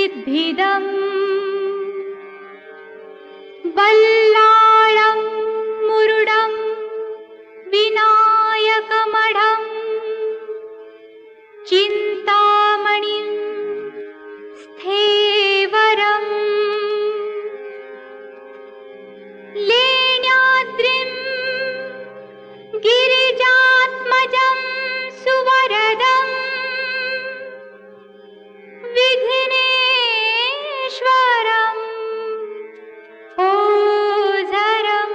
सिद्धिदं बल्लाळं मुरुडं विनायकमढं चिन्तामणिं स्थेवरं लेण्याद्रिं गिरिजात्मजं सुवरदं विघ्नेश्वरं ओझरं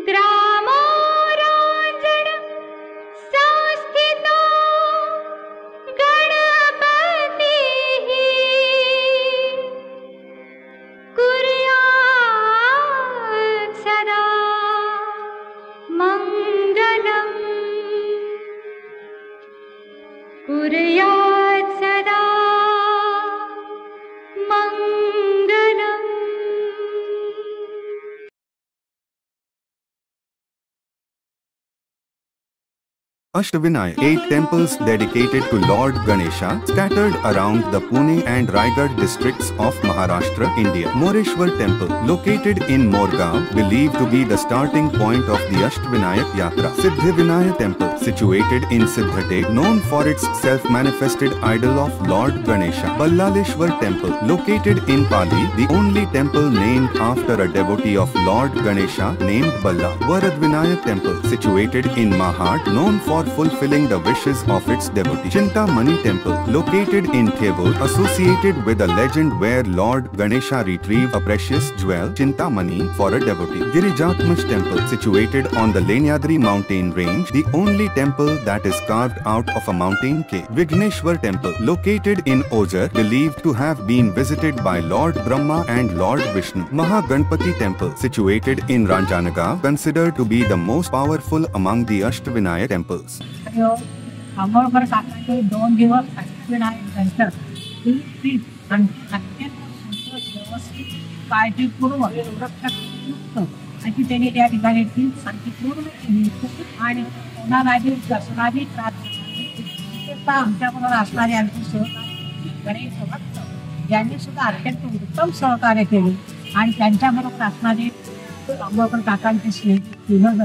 ग्रामोराञ्जन संस्थितो गणपतिः कुर्यात् सदा मङ्गलम् कुर्यात् सदा मङ्गलम्। Ashtavinayak, 8 temples dedicated to Lord Ganesha, scattered around the Pune and Raigad districts of Maharashtra, India. Moreshwar Temple, located in Morgaon, believed to be the starting point of the Ashtavinayak Yatra. Siddhivinayak Temple, situated in Siddhate, known for its self-manifested idol of Lord Ganesha. Ballaleshwar Temple, located in Pali, the only temple named after a devotee of Lord Ganesha named Balla. Varadvinayak Temple, situated in Mahad, known for fulfilling the wishes of its devotee. Chintamani Temple, located in Thevur, associated with a legend where Lord Ganesha retrieved a precious jewel, Chintamani, for a devotee. Girijatmash Temple, situated on the Lenyadri mountain range, the only temple that is carved out of a mountain cave. Vigneshwar Temple, located in Ojhar, believed to have been visited by Lord Brahma and Lord Vishnu. Mahaganpati Temple, situated in Ranjanagaon, considered to be the most powerful among the Ashtavinayak temples. Ambolkar काकांनी 2 दिवस अष्टविनायक नंतर अत्यंत व्यवस्थित काळजीपूर्वक सुरक्षायुक्त अशी त्यांनी त्या ठिकाणी ती शांतीपूर्ण केली आणि कोणालाही कसलाही त्रास आमच्याबरोबर असणारे आमचे सहकारी गणेश भक्त यांनी सुद्धा अत्यंत उत्तम सहकार्य केले आणि त्यांच्याबरोबर असणारे आंबोळकर काकांचे स्नेही हे सुद्धा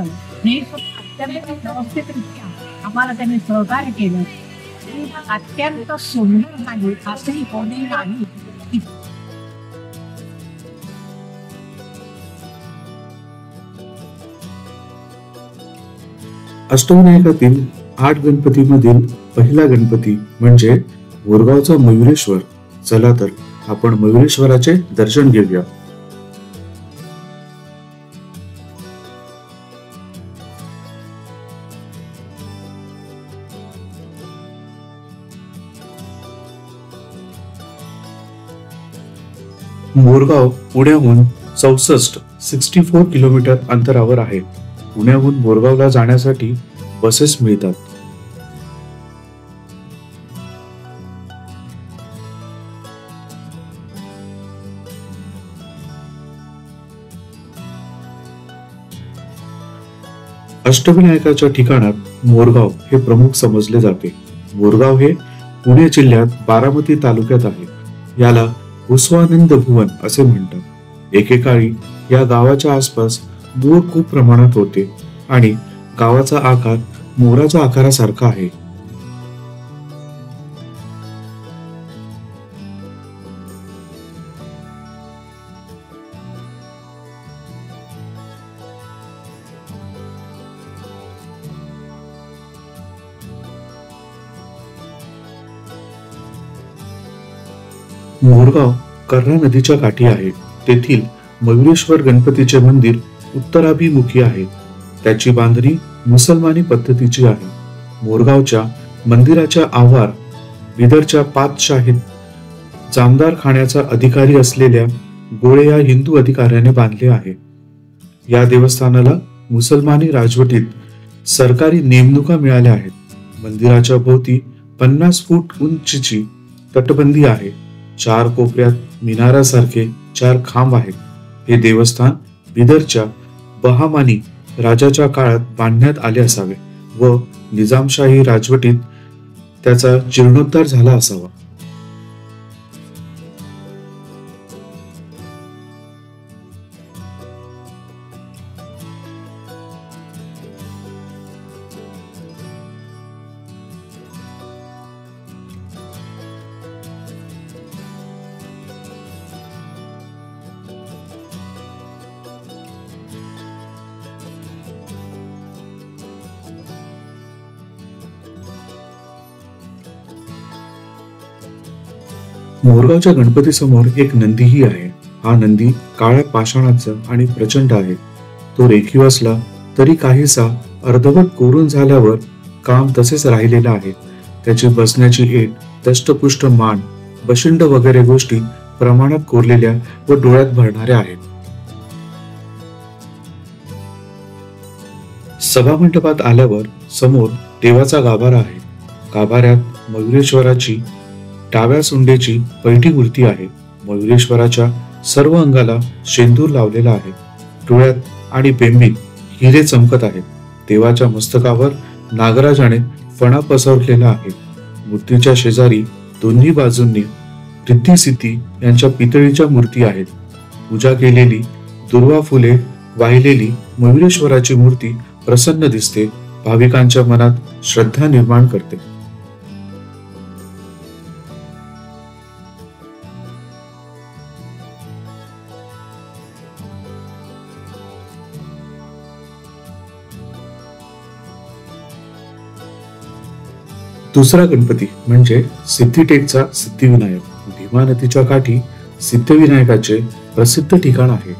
अत्यंत व्यवस्थितरित्या आम्हाला त्यांनी सहकार्य केलं. अत्यंत सुंदर झाली असंही कोणी नाही. अष्टविनायकातील 8 गणपतीमधील पहिला गणपती म्हणजे मोरगावचा मयुरेश्वर. चला तर आपण मयुरेश्वराचे दर्शन घेऊया. मोरगाव पुण्याहून 64 किलोमीटर अंतरावर आहे. पुण्याहून मोरगावला जाण्यासाठी बसेस मिळतात. अष्टविनायकाच्या ठिकाणात मोरगाव हे प्रमुख समजले जाते. मोरगाव हे पुणे जिल्ह्यात बारामती तालुक्यात आहे. याला भुस्वानंद भुवन असे म्हणतात. एकेकाळी या गावाच्या आसपास मोर खूप प्रमाणात होते आणि गावाचा आकार मोराच्या आकारासारखा आहे. मोरगाव कर्णा नदीच्या काठी आहे. तेथील मयुरेश्वर गणपतीचे मंदिर उत्तराभिमुखी आहे. त्याची बांधणी मुसलमानी पद्धतीची आहे. मोरगावच्या मंदिराच्या आवार बिदरच्या पातशाहीत जामदार खाण्याचा अधिकारी असलेल्या गोळे या हिंदू अधिकाऱ्याने बांधले आहे. या देवस्थानाला मुसलमानी राजवटीत सरकारी नेमणुका मिळाल्या आहेत. मंदिराच्या भोवती 50 फूट उंचीची तटबंदी आहे. 4 कोपऱ्यात मिनारासारखे 4 खांब आहेत. हे देवस्थान बिदरच्या बहामानी राजाच्या काळात बांधण्यात आले असावे व निजामशाही राजवटीत त्याचा जीर्णोद्धार झाला असावा. मोरगावच्या गणपती समोर एक नंदीही आहे. हा नंदी काळ्या पाषाणाचा आणि प्रचंड आहे. तो रेखीव असला तरी काहीसा अर्धवट कोरून झाल्यावर काम तसेच राहिलेलं आहे. त्याची बसण्याची ऐट, दष्टपुष्ट मान, बशिंड वगैरे गोष्टी प्रमाणात कोरलेल्या व डोळ्यात भरणाऱ्या आहेत. सभामंडपात आल्यावर समोर देवाचा गाभारा आहे. गाभाऱ्यात मयुरेश्वराची डाव्या सोंडेची पैठी मूर्ती आहे. मयुरेश्वराच्या सर्व अंगाला शेंदूर लावलेला आहे. डोळ्यात आणि बेंबीत हिरे चमकत आहेत. देवाच्या मस्तकावर नागराजाने फणा पसरलेला आहे. मूर्तीच्या शेजारी दोन्ही बाजूंनी रिद्धी सिद्धी यांच्या पितळीच्या मूर्ती आहेत. पूजा केलेली दुर्वा फुले वाहिलेली मयुरेश्वराची मूर्ती प्रसन्न दिसते. भाविकांच्या मनात श्रद्धा निर्माण करते. दुसरा गणपती म्हणजे सिद्धिटेकचा सिद्धिविनायक. भीमा नदीच्या काठी सिद्धिविनायकाचे प्रसिद्ध ठिकाण आहे.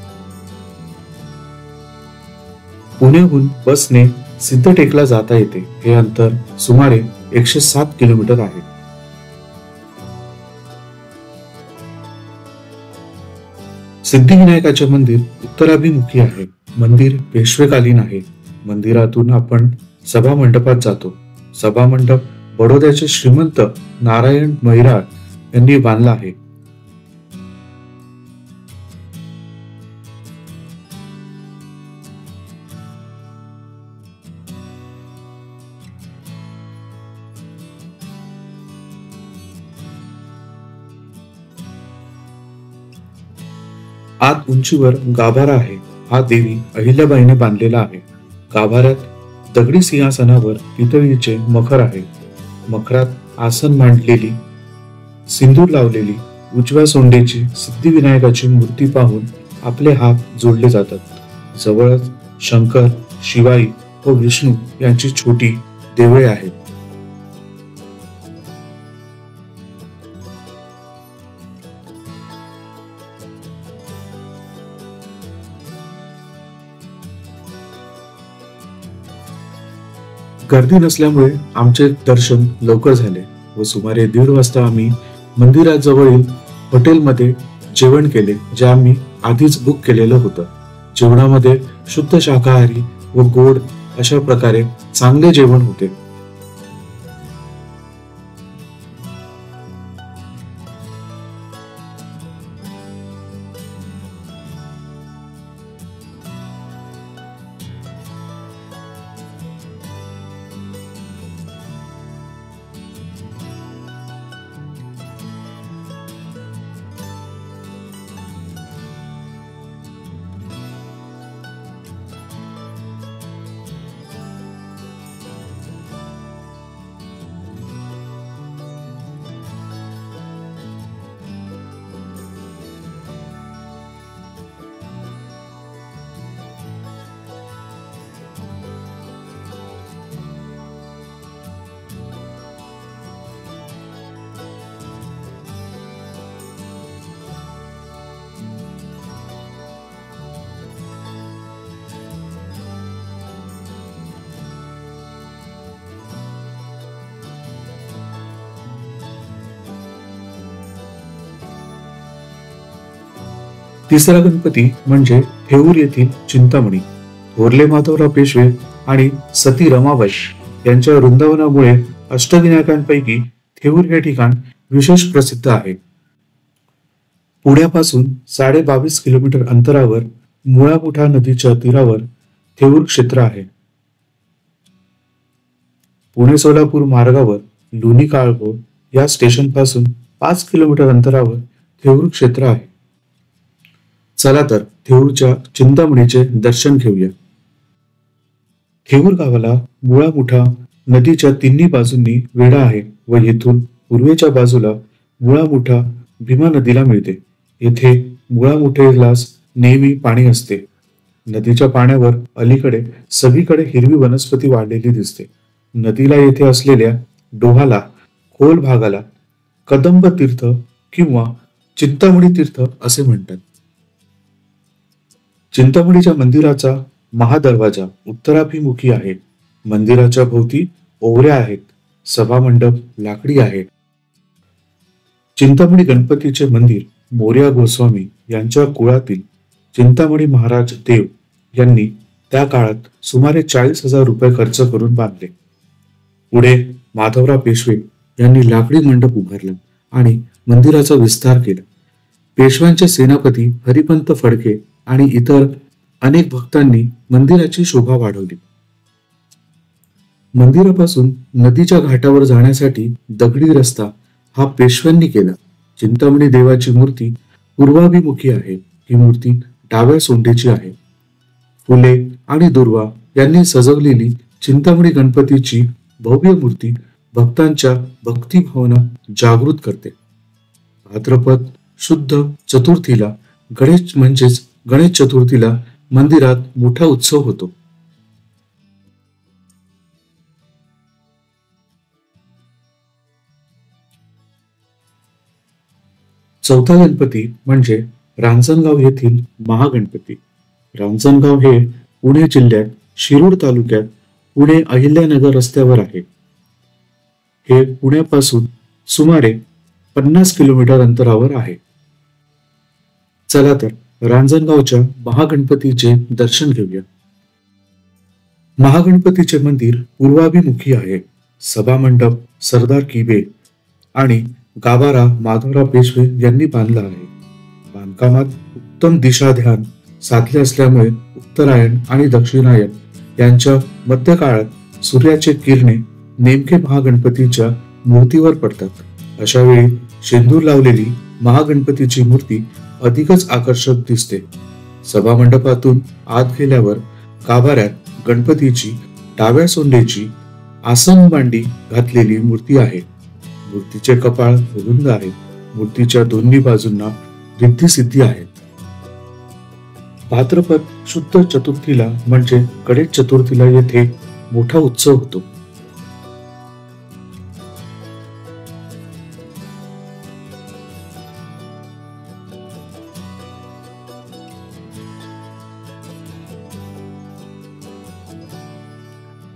पुण्याहून बसने सिद्धटेकला जाता येते. हे अंतर सुमारे 107 किलोमीटर आहे. सिद्धिविनायकाचे मंदिर उत्तराभिमुखी आहे. मंदिर पेशवेकालीन आहे. मंदिरातून आपण सभा मंडपात जातो. सभा मंडप बडोद्याचे श्रीमंत नारायण मैराळ यांनी बांधला आहे. आत उंचीवर गाभारा आहे. हा देवी अहिल्याबाईने बांधलेला आहे. गाभाऱ्यात दगडी सिंहासनावर पितळीचे मखर आहे. मखरात आसन मांडलेली, सिंदूर लावलेली उजव्या सोंडेची सिद्धिविनायकाची मूर्ती पाहून आपले हात जोडले जातात. जवळच शंकर, शिवाई व विष्णू यांची छोटी देवळे आहेत. गर्दी नसल्यामुळे आमचे दर्शन लवकर झाले व सुमारे 1:30 वाजता आम्ही मंदिराजवळील हॉटेलमध्ये जेवण केले, जे आम्ही आधीच बुक केलेलं होतं. जेवणामध्ये शुद्ध शाकाहारी व गोड अशा प्रकारे चांगले जेवण होते. तिसरा गणपती म्हणजे थेऊर येथील चिंतामणी. थोरले माधवराव पेशवे आणि सती रमाबाई यांच्या वृंदावनामुळे अष्टविनायकांपैकी थेऊर हे ठिकाण विशेष प्रसिद्ध आहे. पुण्यापासून 22.5 किलोमीटर अंतरावर मुळामुठा नदीच्या तीरावर थेऊर क्षेत्र आहे. पुणे सोलापूर मार्गावर लोणी काळभोर या स्टेशन पासून 5 किलोमीटर अंतरावर थेऊर क्षेत्र आहे. चला तर थेऊरच्या चिंतामणीचे दर्शन घेऊया. थेऊर गावाला मुळामुठा नदीच्या तिन्ही बाजूंनी वेढा आहे व येथून पूर्वेच्या बाजूला मुळामुठा भीमा नदीला मिळते. येथे मुळामुठेलाच नेहमी पाणी असते. नदीच्या पाण्यावर अलीकडे सगळीकडे हिरवी वनस्पती वाढलेली दिसते. नदीला येथे असलेल्या डोहाला खोल भागाला कदंब तीर्थ किंवा चिंतामणी तीर्थ असे म्हणतात. चिंतामणीच्या मंदिराचा महादरवाजा उत्तराभिमुखी आहे. मंदिराच्या भोवती ओवऱ्या आहेत. सभामंडप लाकडी आहे. चिंतामणी गणपतीचे मंदिर मोरया गोस्वामी यांच्या कुळातील चिंतामणी महाराज देव यांनी त्या काळात सुमारे 40,000 रुपये खर्च करून बांधले. पुढे माधवराव पेशवे यांनी लाकडी मंडप उभारला आणि मंदिराचा विस्तार केला. पेशव्यांचे सेनापती हरिपंत फडके आणि इतर अनेक भक्तांनी मंदिराची शोभा वाढवली. मंदिरापासून नदीच्या घाटावर जाण्यासाठी दगडी रस्ता हा पेशव्यांनी केला. चिंतामणी देवाची मूर्ती पूर्वाभिमुखी आहे. ही मूर्ती डाव्या सोंडेची आहे. फुले आणि दुर्वा यांनी सजवलेली चिंतामणी गणपतीची भव्य मूर्ती भक्तांच्या भक्तिभावना जागृत करते. भाद्रपद शुद्ध चतुर्थीला गणेश चतुर्थीला मंदिरात मोठा उत्सव होतो. चौथा गणपती म्हणजे रांजणगाव येथील महागणपती. रांजणगाव हे पुणे जिल्ह्यात शिरूर तालुक्यात पुणे अहिल्यानगर रस्त्यावर आहे. हे पुण्यापासून सुमारे 50 किलोमीटर अंतरावर आहे. चला तर रांजणगावच्या महागणपतीचे दर्शन घेऊया. महागणपतीचे मंदिर पूर्वाभिमुखी आहे. सभामंडप सरदार किबे आणि गाभारा माधवराव पेशवे यांनी बांधला आहे. बांधकामात उत्तम दिशा ध्यान साधले असल्यामुळे उत्तरायण आणि दक्षिणायन यांच्या मध्यकाळात सूर्याचे किरणे नेमके महागणपतीच्या मूर्तीवर पडतात. अशा वेळी शेंदूर लावलेली महागणपतीची मूर्ती अधिकच आकर्षक दिसते. सभामंडपातून आत गेल्यावर गाभाऱ्यात गणपतीची डाव्या सोंडेची आसन मांडी घातलेली मूर्ती आहे. मूर्तीचे कपाळ रुंद आहे. मूर्तीच्या दोन्ही बाजूंना रिद्धी सिद्धी आहेत. भाद्रपद शुद्ध चतुर्थीला म्हणजे गणेश चतुर्थीला येथे मोठा उत्सव होतो.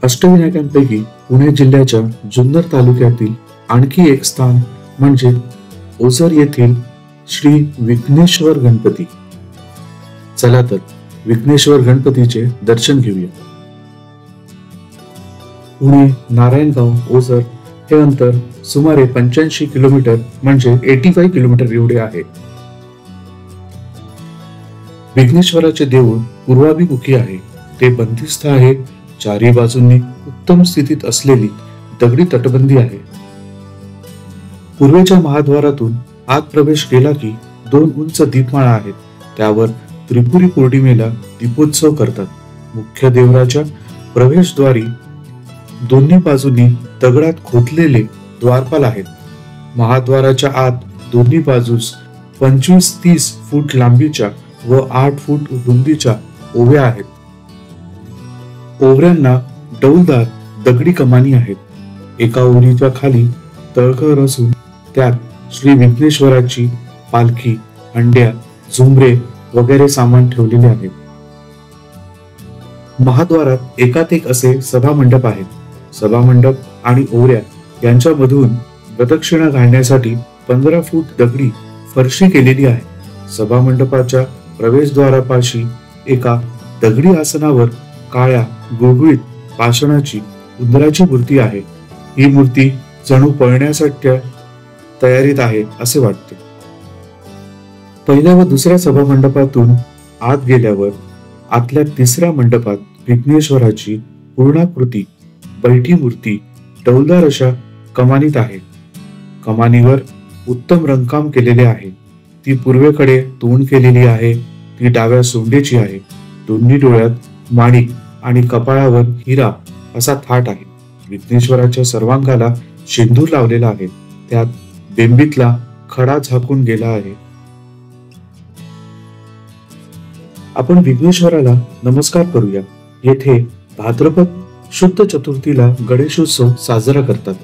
अष्टविनायकांपैकी पुणे जिल्ह्याच्या जुन्नर तालुक्यातील आणखी एक स्थान म्हणजे ओझर येथील श्री विघ्नेश्वर गणपती. चला तर विघ्नेश्वर गणपतीचे दर्शन घेऊया. पुणे नारायणगाव ओझर हे अंतर सुमारे 85 किलोमीटर म्हणजे 85 किलोमीटर एवढे आहे. विघ्नेश्वराचे देऊळ पूर्वाभिमुखी आहे. ते बंदिस्त आहे. चारी बाजूंनी उत्तम स्थितीत असलेली दगडी तटबंदी आहे. पूर्वेच्या महाद्वारातून आत प्रवेश केला की 2 उंच दीपमाळा आहेत. त्यावर त्रिपुरी पौर्णिमेला दीपोत्सव करतात. मुख्य देवळाच्या प्रवेशद्वारी दोन्ही बाजूंनी दगडात खोदलेले द्वारपाल आहेत. महाद्वाराच्या आत दोन्ही बाजूस 25-30 फूट लांबीच्या व 8 फूट रुंदीच्या ओव्या आहेत. ओवऱ्यांना डौलदार दगडी कमानी आहेत. एका ओव्याच्या खाली तळघर असून त्यात श्री विघ्नेश्वराची पालखी, हंड्या, झुंबरे वगैरे सामान ठेवलेले आहे. महाद्वारात एकात एक असे सभामंडप आहेत. सभामंडप आणि ओवऱ्या यांच्यामधून प्रदक्षिणा घालण्यासाठी 15 फूट दगडी फरशी केलेली आहे. सभामंडपाच्या प्रवेशद्वारापाशी एका दगडी आसनावर काळ्या गुळगुळीत पाषाणाची उंदराची मूर्ती आहे. ही मूर्ती जणू पळण्यासाठी तयारीत आहे असे वाटते. पहिल्या व दुसऱ्या सभामंडपातून आत गेल्यावर आतल्या तिसऱ्या मंडपात विघ्नेश्वराची पूर्णाकृती बैठी मूर्ती डौलदार अशा कमानीत आहे. कमानीवर उत्तम रंगकाम केलेले आहे. ती पूर्वेकडे तोंड केलेली आहे. ती डाव्या सोंडेची आहे. दोन्ही डोळ्यात माणिक आणि कपाळावर हिरा असा थाट आहे. विघ्नेश्वराच्या सर्वांगाला शेंदूर लावलेला आहे. त्यात बेंबीतला खडा झाकून गेला आहे. आपण विघ्नेश्वराला नमस्कार करूया. येथे भाद्रपद शुद्ध चतुर्थीला गणेशोत्सव साजरा करतात.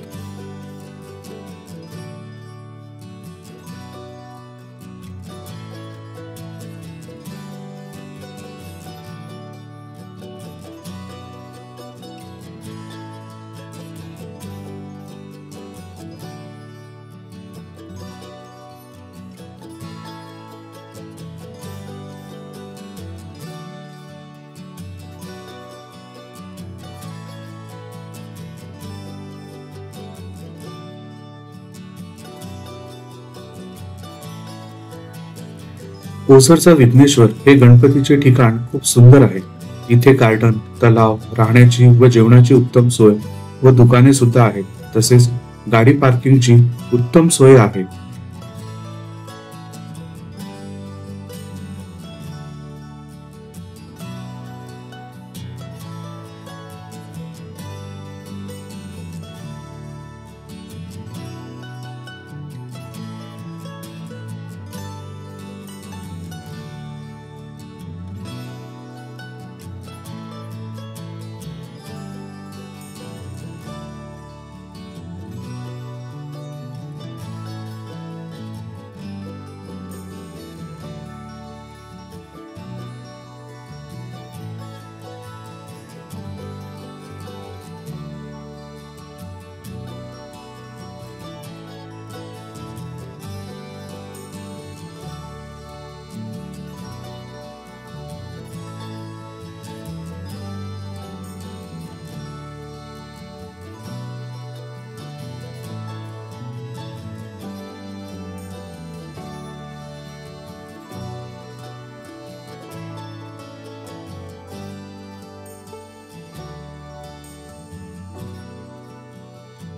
ओझरचा विघ्नेश्वर हे गणपतीचे ठिकाण खूप सुंदर आहे. इथे गार्डन, तलाव, राहण्याची व जेवणाची उत्तम सोय व दुकाने सुद्धा आहेत. तसेच गाडी पार्किंगची उत्तम सोय आहे.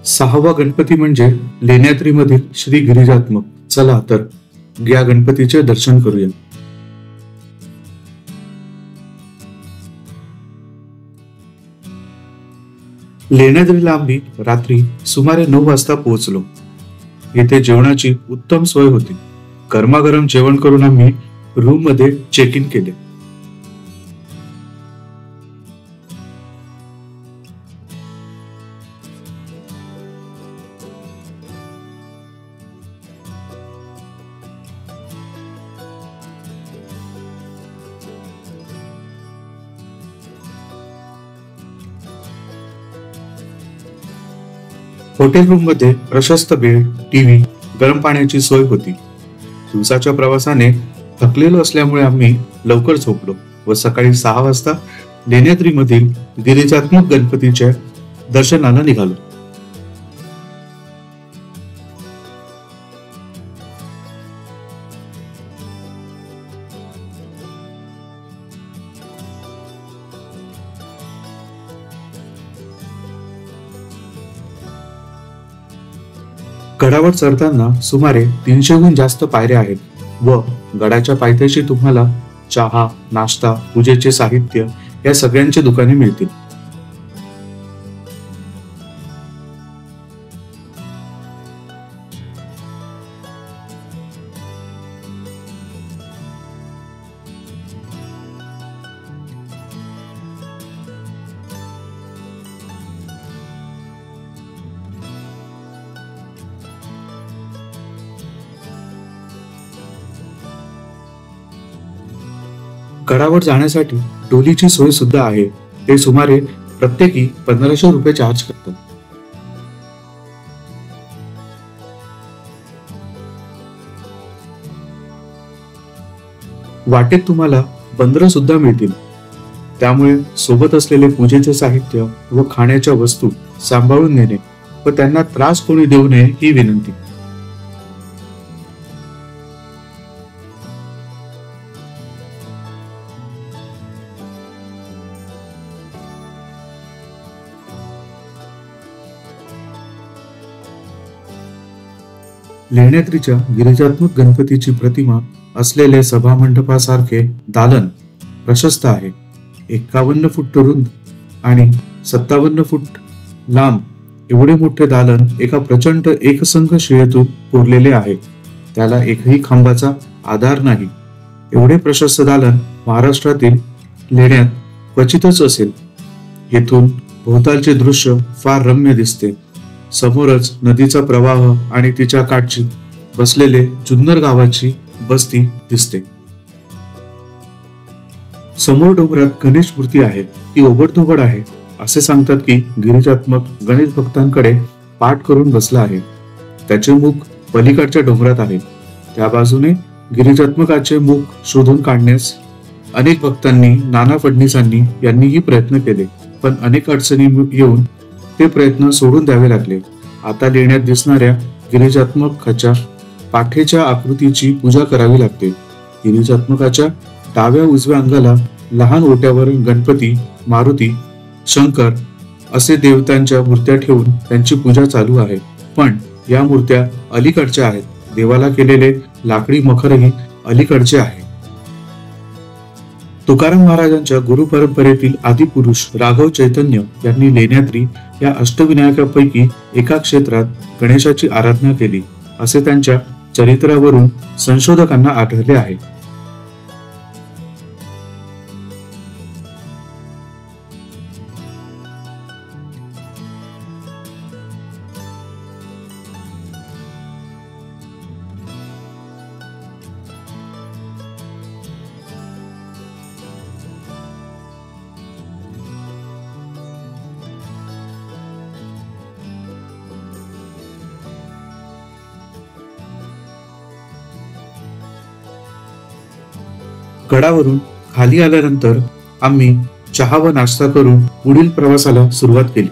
सहावा गणपती म्हणजे लेण्याद्रीमधील श्री गिरिजात्मक. चला तर या गणपतीचे दर्शन करूया. लेण्याद्रीला आम्ही रात्री सुमारे 9 वाजता पोहोचलो. येथे जेवणाची उत्तम सोय होती. गरमागरम जेवण करून आम्ही रूम मध्ये चेक इन केले. हॉटेल रूम मध्ये प्रशस्त बेड, टीव्ही, गरम पाण्याची सोय होती. दिवसाच्या प्रवासाने थकलेलो असल्यामुळे आम्ही लवकर झोपलो व सकाळी 6 वाजता लेण्याद्रीमधील गिरिजात्मक गणपतीच्या दर्शनाला निघालो. गडावर चढताना सुमारे 300हून जास्त पायऱ्या आहेत व गडाच्या पायथ्याशी तुम्हाला चहा, नाश्ता, पूजेचे साहित्य या सगळ्यांची दुकाने मिळतील. गडावर जाण्यासाठी डोलीची सोय सुद्धा आहे. ते सुमारे प्रत्येकी 1500 रुपये चार्ज करतात. वाटेत तुम्हाला बंदरं सुद्धा मिळतील. त्यामुळे सोबत असलेले पूजेचे साहित्य व खाण्याच्या वस्तू सांभाळून नेणे व त्यांना त्रास कोणी देऊ नये ही विनंती. लेण्याद्रीच्या गिरिजात्मक गणपतीची प्रतिमा असलेले सभामंडपासारखे दालन प्रशस्त आहे. 51 फूट रुंद आणि 57 फूट लांब एवढे मोठे दालन एका प्रचंड एकसंघ शिळेतून कोरलेले आहे. त्याला एकही खांबाचा आधार नाही. एवढे प्रशस्त दालन महाराष्ट्रातील लेण्यात क्वचितच असेल. येथून भोवतालचे दृश्य फार रम्य दिसते. समोरच नदीचा प्रवाह आणि तिच्या काठची बसलेले जुन्नर गावाची बस्ती दिसते. समोर डोंगरात गणेश मूर्ती आहे. ती ओबडधोबड आहे. असे सांगतात की गिरिजात्मक गणेश भक्तांकडे पाठ करून बसला आहे. त्याचे मुख पलीकडच्या डोंगरात आहे. त्या बाजूने गिरिजात्मकाचे मुख शोधून काढण्यास अनेक भक्तांनी, नाना फडणीसांनी यांनीही प्रयत्न केले, पण अनेक अडचणी येऊन ते प्रयत्न सोडून द्यावे लागले. आता लेण्यात दिसणाऱ्या गिरिजात्मकाच्या पाठेच्या आकृतीची पूजा करावी लागते. गिरिजात्मकाच्या डाव्या उजव्या अंगाला लहान ओट्यावर गणपती, मारुती, शंकर असे देवतांच्या मूर्त्या ठेवून त्यांची पूजा चालू आहे. पण या मूर्त्या अलीकडच्या आहेत. देवाला केलेले लाकडी मखरही अलीकडचे आहे. तुकाराम महाराजांच्या गुरु परंपरेतील आदिपुरुष राघव चैतन्य यांनी लेण्याद्री या अष्टविनायकापैकी एका क्षेत्रात गणेशाची आराधना केली असे त्यांच्या चरित्रावरून संशोधकांना आढळले आहे. गडावरून खाली आल्यानंतर आम्ही चहा व नाश्ता करून पुढील प्रवासाला सुरुवात केली.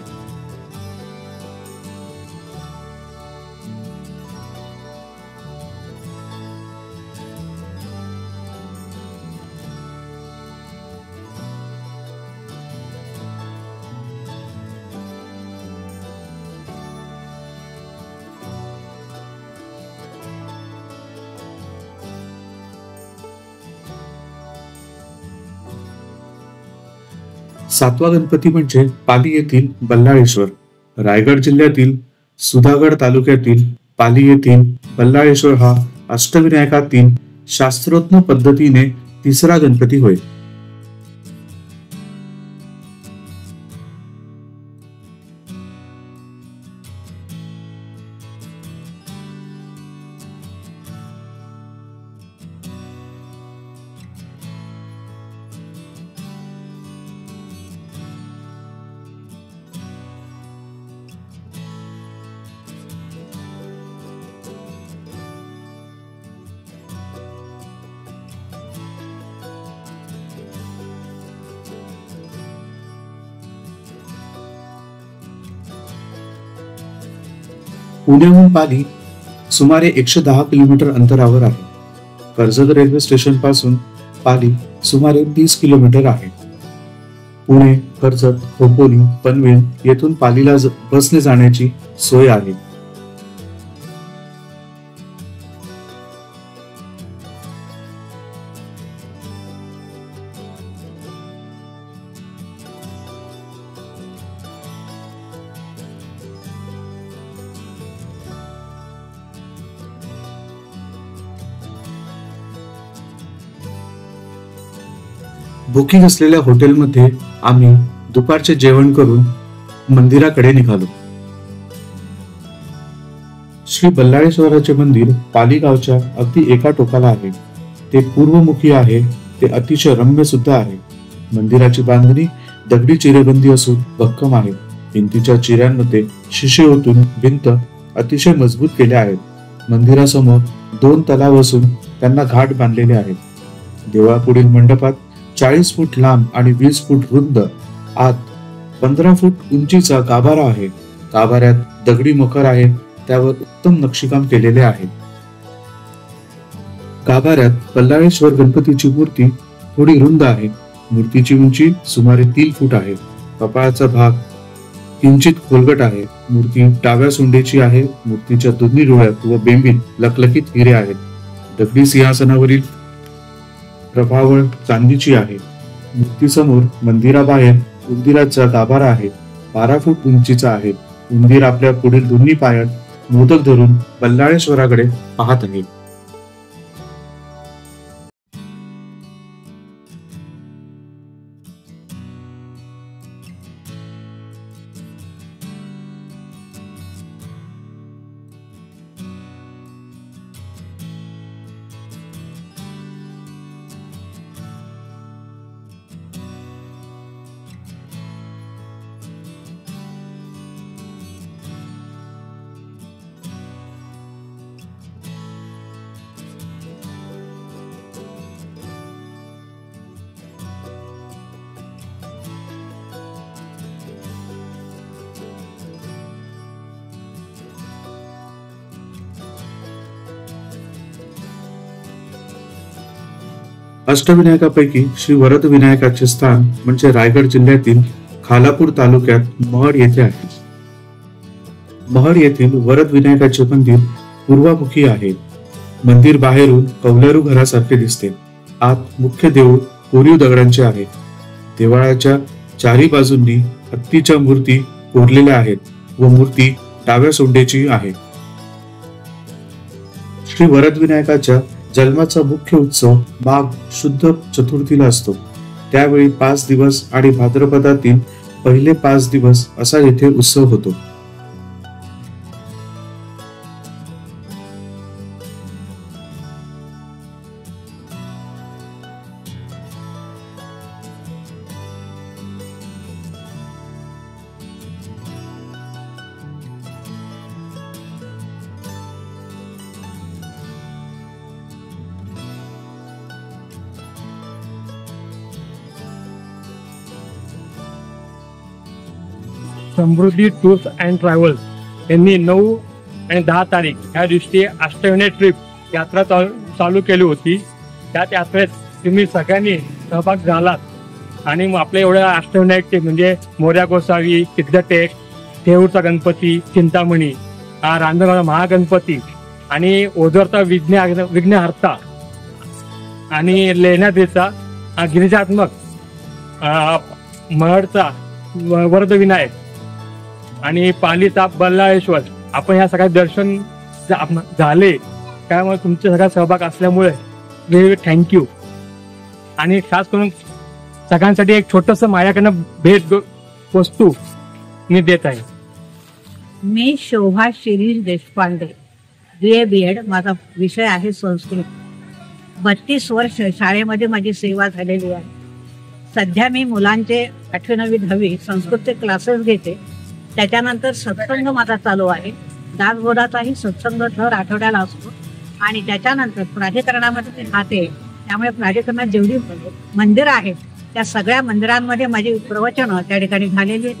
सातवा गणपती म्हणजे पाली येथील बल्लाळेश्वर. रायगड जिल्ह्यातील सुधागड तालुक्यातील पाली येथील बल्लाळेश्वर हा अष्टविनायकातील शास्त्रोक्त पद्धतीने तिसरा गणपती होय. पुण्याहून पाली सुमारे 110 किलोमीटर अंतरावर आहे. कर्जत रेल्वे स्टेशन पासून पाली सुमारे 30 किलोमीटर आहे. पुणे, कर्जत, खोपोली, पनवेल येथून पालीला बसने जाण्याची सोय आहे. बुकिंग असलेल्या हॉटेलमध्ये आम्ही दुपारचे जेवण करून मंदिराकडे निघालो. श्री बल्लाळेश्वराचे मंदिर पाली गावच्या अगदी एका टोकाला आहे. ते पूर्वमुखी आहे. ते अतिशय रम्य सुद्धा आहे. मंदिराची बांधणी दगडी चिरेबंदी असून भक्कम आहे. भिंतीच्या चिऱ्यांमध्ये शिशे ओतून भिंत अतिशय मजबूत केल्या आहेत. मंदिरासमोर 2 तलाव असून त्यांना घाट बांधलेले आहेत. देवळापुढील मंडपात 40 फूट लांब आणि 20 फूट रुंद आत 15 फूट उंचीचा गाभारा आहे. गाभाऱ्यात दगडी मखर आहे. त्यावर उत्तम नक्षीकाम केलेले आहे. गाभाऱ्यात बल्लाळेश्वर गणपतीची मूर्ती थोडी रुंद आहे. मूर्तीची उंची सुमारे 3 फूट आहे. कपाळाचा भाग किंचित खोलगट आहे. मूर्ती डाव्या सोंडेची आहे. मूर्तीच्या दोन्ही डोळ्यात व बेंबीत लखलखीत हिरे आहेत. दगडी सिंहासनावरील प्रभावळ चांदीची आहे. मूर्तीसमोर मंदिराबाहेर उंदिराचा गाभारा आहे. 12 फूट उंचीचा आहे. उंदीर आपल्या पुढील दोन्ही पायात मोदक धरून बल्लाळेश्वराकडे पाहत आहे. अष्टविनायकापैकी श्री वरद विनायकाचे स्थान म्हणजे रायगड जिल्ह्यातील खालापूर तालुक्यात महड येथे आहे. महड येथील वरद विनायकाचे मंदिर पूर्वामुखी आहे. मंदिर बाहेरून कौलारू घरासारखे दिसते. आत मुख्य देऊळ कोरीव दगडांचे आहे. देवळाच्या चारी बाजूंनी हत्तीच्या मूर्ती कोरलेल्या आहेत व मूर्ती डाव्या सोंडेची आहे. श्री वरद विनायकाच्या जन्माचा मुख्य उत्सव माघ शुद्ध चतुर्थीला असतो. त्यावेळी 5 दिवस आणि भाद्रपदातील पहिले 5 दिवस असा येथे उत्सव होतो. समृद्धी टूर्स अँड ट्रॅव्हल्स यांनी 9 आणि 10 तारीख ह्या दिवशी अष्टविनायक ट्रिप यात्रा चालू केली होती. त्या यात्रेत तुम्ही सगळ्यांनी सहभाग झालात आणि मग आपल्या एवढ्या अष्टविनायक ट्रिप म्हणजे मोरया गोसावी, सिद्धटेक, देऊरचा गणपती, चिंतामणी, रांजणगावचा महागणपती आणि ओझरचा विघ्नहर्ता आणि लेण्याद्रीचा गिरिजात्मक, महडचा वरद विनायक आणि पालीचा बल्लाळेश्वर आपण ह्या सगळ्या दर्शन झाले. त्यामुळे तुमचे सगळा सहभाग असल्यामुळे वेगवेगळे थँक्यू. आणि खास करून सगळ्यांसाठी एक छोटंसं माझ्याकडनं भेट वस्तू मी देत आहे. मी शोभा शिरीष देशपांडे, BA माझा विषय आहे संस्कृत. 32 वर्ष शाळेमध्ये माझी सेवा झालेली आहे. सध्या मी मुलांचे 8वी 9वी 10वी संस्कृतचे क्लासेस घेते. त्याच्यानंतर सत्संग माझा चालू आहे. दासबोधाचाही सत्संग दर आठवड्याला असतो आणि त्याच्यानंतर प्राधिकरणामध्ये मी राहते. त्यामुळे प्राधिकरणात जेवढी मंदिरं आहेत त्या सगळ्या मंदिरांमध्ये माझी प्रवचनं त्या ठिकाणी झालेली आहेत.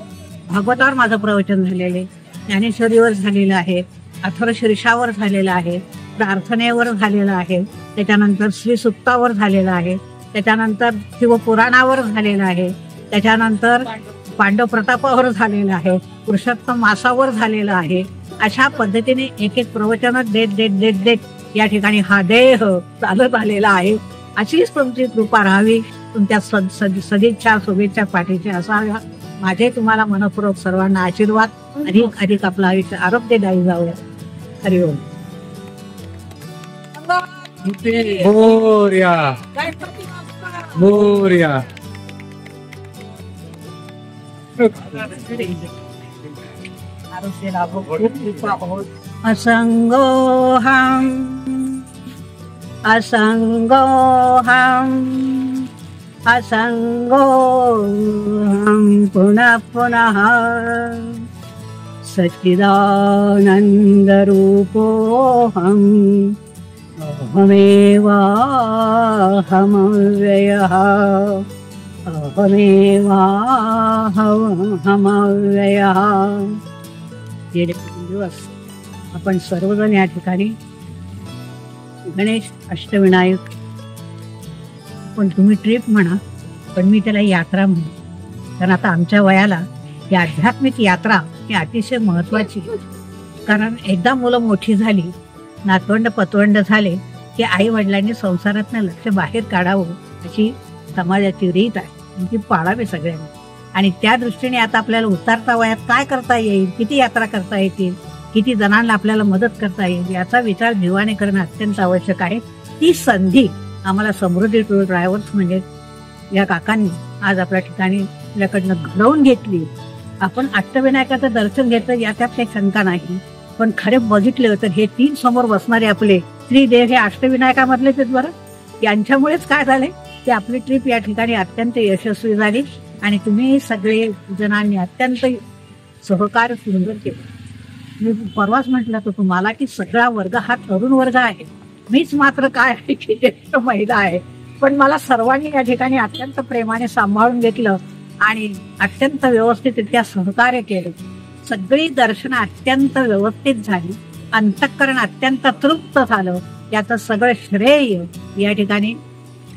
भागवतावर माझं प्रवचन झालेले, ज्ञानेश्वरीवर झालेलं आहे, अथर्वशीर्षावर झालेलं आहे, प्रार्थनेवर झालेलं आहे, त्याच्यानंतर श्रीसुक्तावर झालेलं आहे, त्याच्यानंतर शिवपुराणावर झालेलं आहे, त्याच्यानंतर पांडव प्रतापावर झालेलं आहे, पुरुषोत्तम मासावर झालेलं आहे. अशा पद्धतीने एक एक प्रवचन देत या ठिकाणी हा देह चालत आलेला आहे. अशीच तुमची कृपा राहावी, तुमच्या सदिच्छा शुभेच्छा पाठीचे असाव्या. माझे तुम्हाला मनपूर्वक सर्वांना आशीर्वाद. अधिक अधिक आपलं आयुष्य आरोग्यदायी जाऊया. हरिओम. मोरया मोरया. असंगोहम असंगोहम असंगोहम पुनः पुनः सच्चिदानन्दरूपोऽहम् अहमेवाहमव्ययः अहमेवाहमव्ययः. गेले 3 दिवस आपण सर्वजण या ठिकाणी गणेश अष्टविनायक, पण तुम्ही ट्रिप म्हणा पण मी त्याला यात्रा म्हणू. कारण आता आमच्या वयाला ही आध्यात्मिक यात्रा ही अतिशय महत्त्वाची. कारण एकदा मुलं मोठी झाली, नातवंड पतवंड झाले की आई वडिलांनी संसारातनं लक्ष बाहेर काढावं अशी समाजाची रीत आहे. ती पाळावी सगळ्यांनी. आणि त्या दृष्टीने आता आपल्याला उतरता वयात काय करता येईल, किती यात्रा करता येतील, किती जणांना आपल्याला मदत करता येईल याचा विचार जीवाने करणं अत्यंत आवश्यक आहे. ती संधी आम्हाला समृद्धी टूर ड्रायव्हर्स म्हणजे या काकांनी आज आपल्या ठिकाणी आपल्याकडनं घडवून घेतली. आपण अष्टविनायकाचं दर्शन घेतलं याच्यात काही शंका नाही, पण खरे बघितले तर हे 3 समोर बसणारे आपले त्रिदेव हे अष्टविनायकामधलेच आहेत बरं. यांच्यामुळेच काय झाले की आपली ट्रिप या ठिकाणी अत्यंत यशस्वी झाली आणि तुम्ही सगळे जणांनी अत्यंत सहकार्य सुंदर केलं. मी परवाच म्हटलं तर तुम्हाला की सगळा वर्ग हा तरुण वर्ग आहे, मीच मात्र काय आहे की ज्येष्ठ महिला आहे. पण मला सर्वांनी या ठिकाणी अत्यंत प्रेमाने सांभाळून घेतलं आणि अत्यंत व्यवस्थितरित्या सहकार्य केलं. सगळी दर्शनं अत्यंत व्यवस्थित झाली, अंतःकरण अत्यंत तृप्त झालं. याचं सगळं श्रेय या ठिकाणी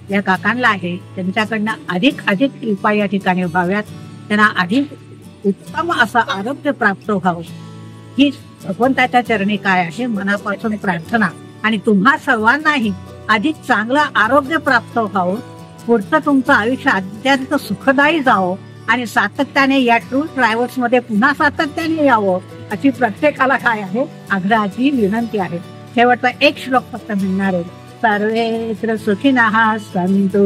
या काकांना आहे त्यांच्याकडनं अधिक कृपा या ठिकाणी व्हाव्यात, त्यांना अधिक उत्तम असं आरोग्य प्राप्त व्हावं ही भगवंताच्या चरणी काय आहे मनापासून प्रार्थना. आणि तुम्हा सर्वांनाही अधिक चांगलं आरोग्य प्राप्त व्हावं, पुढचं तुमचं आयुष्य अत्यंत सुखदायी जावं आणि सातत्याने या टूर ट्रॅव्हल्स मध्ये पुन्हा सातत्याने यावं अशी प्रत्येकाला काय आहे आग्रहाची विनंती आहे. शेवटचा एक श्लोक फक्त म्हणणार आहे. सर्वेत्र सुखिनः सन्तु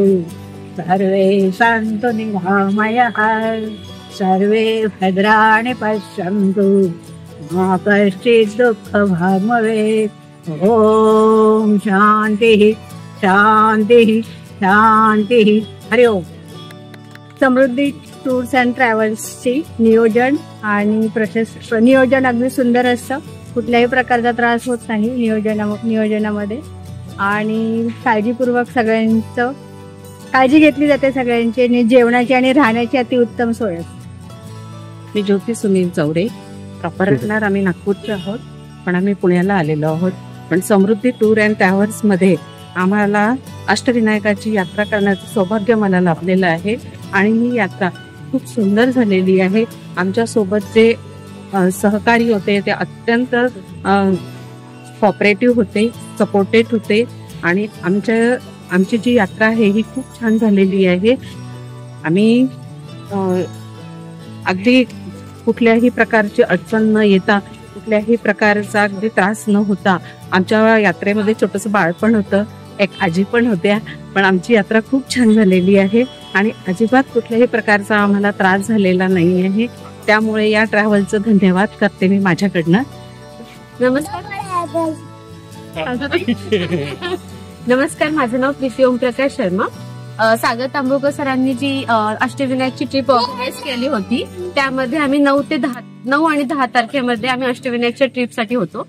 सर्वे सन्तु निरामयः सर्वे भद्राणि पश्यन्तु मा कश्चित् दुःखभाग् भवेत्. ओम शांती शांती शांती. हरि ओम. समृद्धी टूर्स अँड ट्रॅव्हल्सची नियोजन आणि नियोजन अगदी सुंदर असतं. कुठल्याही प्रकारचा त्रास होत नाही नियोजनामध्ये आणि काळजीपूर्वक सगळ्यांचं काळजी घेतली जाते सगळ्यांची आणि जेवणाची आणि राहण्याची अतिउत्तम सोय असते. मी ज्योती सुनील चौरे. प्रॉपर राहणार आम्ही नागपूरचे आहोत, पण आम्ही पुण्याला आलेलो आहोत. पण समृद्धी टूर अँड ट्रॅव्हल्स मध्ये आम्हाला अष्टविनायकाची यात्रा करण्याचं सौभाग्य मला लाभलेलं आहे आणि ही यात्रा खूप सुंदर झालेली आहे. आमच्या सोबत जे सहकारी होते ते अत्यंत कॉपरेटिव्ह होते, सपोर्टेड होते आणि आमची जी यात्रा आहे ही खूप छान झालेली आहे. आम्ही अगदी कुठल्याही प्रकारची अडचण न येता, कुठल्याही प्रकारचा अगदी त्रास न होता, आमच्या यात्रेमध्ये छोटंसं बाळ पण होतं, एक आजी पण होत्या, पण आमची यात्रा खूप छान झालेली आहे आणि अजिबात कुठल्याही प्रकारचा आम्हाला त्रास झालेला नाही आहे. त्यामुळे या ट्रॅव्हलचं धन्यवाद करते मी माझ्याकडनं. नमस्कार, माझं नाव प्रीती ओमप्रकाश शर्मा. सागर तांबोळकर सरांनी जी अष्टविनायकची ट्रिप ऑर्गनाईज केली होती त्यामध्ये आम्ही 9 आणि 10 तारखेमध्ये आम्ही अष्टविनायकच्या ट्रिपसाठी होतो.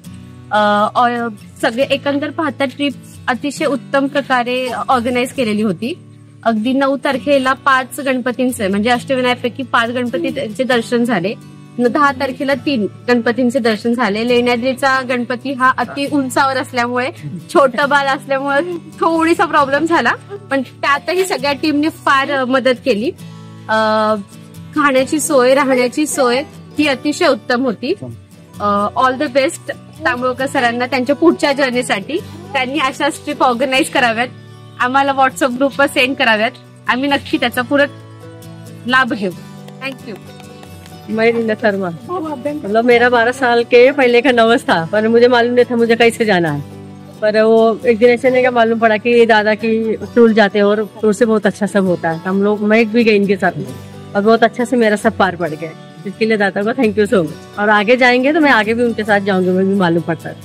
सगळे एकंदर पाहता ट्रिप अतिशय उत्तम प्रकारे ऑर्गनाईज केलेली होती. अगदी 9 तारखेला 5 गणपतींचे म्हणजे अष्टविनायकपैकी 5 गणपतीचे दर्शन झाले. 10 तारखेला 3 गणपतींचे दर्शन झाले. लेण्याद्रीचा गणपती हा अति उंचावर असल्यामुळे छोटं बाळ असल्यामुळे थोडीसा प्रॉब्लेम झाला, पण त्यातही सगळ्या टीमने फार मदत केली. खाण्याची सोय, राहण्याची सोय ही अतिशय उत्तम होती. ऑल द बेस्ट तांबोळकर सरांना त्यांच्या पुढच्या जर्नीसाठी. त्यांनी अशाच ट्रिप ऑर्गनाईज कराव्यात, आम्हाला व्हॉट्सअप ग्रुपवर सेंड कराव्यात. आम्ही नक्की त्याचा पूर्ण लाभ घेऊ. थँक्यू. मैं नीना शर्मा. मतलब मेरा 12 साल के पहले का नवस था, पर मुझे मालूम नहीं था मुझे कैसे जाना है. पर वो एक दिन ऐसे नहीं क्या मालूम पड़ा कि दादा की टूर जाते हैं और टूर से बहुत अच्छा सब होता है. हम लोग मैं भी गई इनके साथ में और बहुत अच्छा से मेरा सब पार पड़ गया. इसके लिए दादा को थैंक यू सो मच. और आगे जाएंगे तो मैं आगे भी उनके साथ जाऊंगी, मुझे भी मालूम पड़ता है.